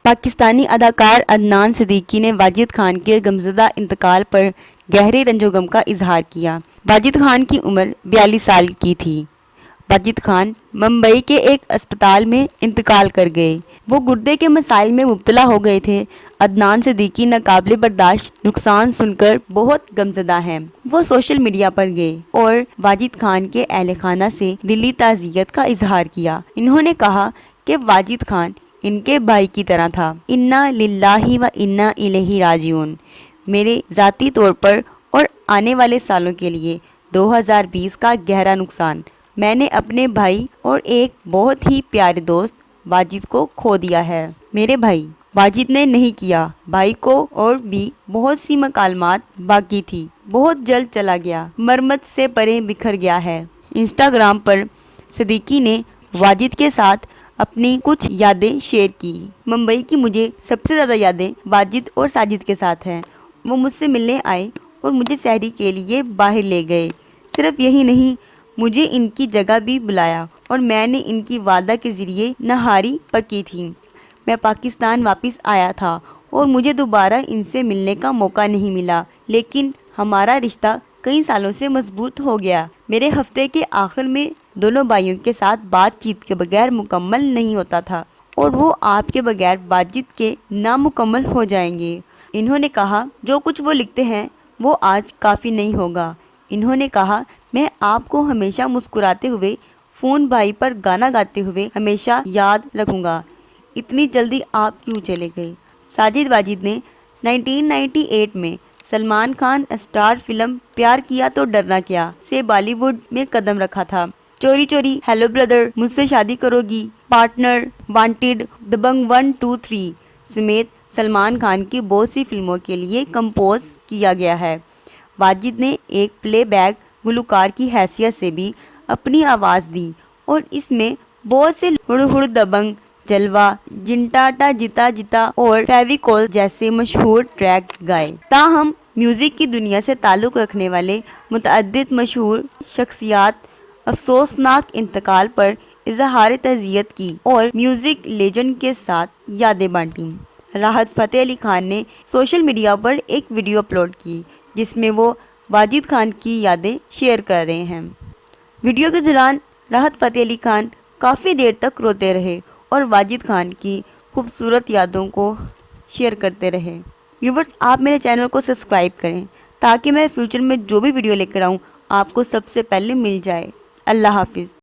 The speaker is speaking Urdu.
پاکستانی اداکار عدنان صدیقی نے واجد خان کے غمزدہ انتقال پر گہرے رنج و غم کا اظہار کیا۔ واجد خان کی عمر 42 سال کی تھی۔ واجد خان ممبئی کے ایک اسپتال میں انتقال کر گئے۔ وہ گردے کے مسائل میں مبتلا ہو گئے تھے۔ عدنان صدیقی ناقابل برداشت نقصان سن کر بہت غمزدہ ہیں۔ وہ سوشل میڈیا پر گئے اور واجد خان کے اہل خانہ سے دلی تعزیت کا اظہار کیا۔ انہوں نے کہا کہ واجد خان ان کے بھائی کی طرح تھا۔ انا للہ و انا الیہ راجعون۔ میرے ذاتی طور پر اور آنے والے سالوں کے لیے 2020 کا گہرا نقصان۔ میں نے اپنے بھائی اور ایک بہت ہی پیارے دوست واجد کو کھو دیا ہے۔ میرے بھائی واجد نے نہیں کیا۔ بھائی کو اور بھی بہت سی مکالمات باقی تھی۔ بہت جلد چلا گیا، مرمت سے پرے بکھر گیا ہے۔ انسٹاگرام پر صدیقی نے واجد کے ساتھ اپنی کچھ یادیں شیئر کی۔ ممبئی کی مجھے سب سے زیادہ یادیں واجد اور ساجد کے ساتھ ہیں۔ وہ مجھ سے ملنے آئے اور مجھے سحری کے لیے باہر لے گئے۔ صرف یہی نہیں، مجھے ان کی جگہ بھی بلایا اور میں نے ان کی والدہ کے ذریعے نہاری پکی تھی۔ میں پاکستان واپس آیا تھا اور مجھے دوبارہ ان سے ملنے کا موقع نہیں ملا، لیکن ہمارا رشتہ کئی سالوں سے مضبوط ہو گیا۔ میرے ہفتے کے آخر میں دونوں بھائیوں کے ساتھ بات چیت کے بغیر مکمل نہیں ہوتا تھا اور وہ آپ کے بغیر واجد کے نامکمل ہو جائیں گے۔ انہوں نے کہا جو کچھ وہ لکھتے ہیں وہ آج کافی نہیں ہوگا۔ انہوں نے کہا میں آپ کو ہمیشہ مسکراتے ہوئے فون بھائی پر گانا گاتے ہوئے ہمیشہ یاد رکھوں گا۔ اتنی جلدی آپ کیوں چلے گئے؟ ساجد واجد نے 1998 میں سلمان خان اسٹار فلم پیار کیا تو ڈرنا کیا سے بالی ووڈ میں قدم رکھا تھا۔ چوری چوری، ہیلو برادر، مجھ سے شادی کرو گی، پارٹنر، وانٹڈ، دبنگ 1 2 3 سمیت سلمان خان کی بہت سی فلموں کے لیے کمپوز کیا گیا ہے۔ واجد نے ایک پلے بیک گلوکار کی حیثیت سے بھی اپنی آواز دی اور اس میں بہت سے ہڑ ہڑ دبنگ، جلوہ، جنٹاٹا جتا جتا اور فیویکول جیسے مشہور ٹریک گائے۔ تاہم میوزک کی دنیا سے تعلق رکھنے والے متعدد مشہور شخصیات افسوسناک انتقال پر اظہار تعزیت کی اور میوزک لیجنڈ کے ساتھ یادیں بانٹیں۔ راحت فتح علی خان نے سوشل میڈیا پر ایک ویڈیو اپلوڈ کی جس میں وہ واجد خان کی یادیں شیئر کر رہے ہیں۔ ویڈیو کے دوران راحت فتح علی خان کافی دیر تک روتے رہے اور واجد خان کی خوبصورت یادوں کو شیئر کرتے رہے۔ ویورز، آپ میرے چینل کو سبسکرائب کریں تاکہ میں فیوچر میں جو بھی ویڈیو لے کر آؤں آپ کو سب سے پہلے مل جائے۔ اللہ حافظ۔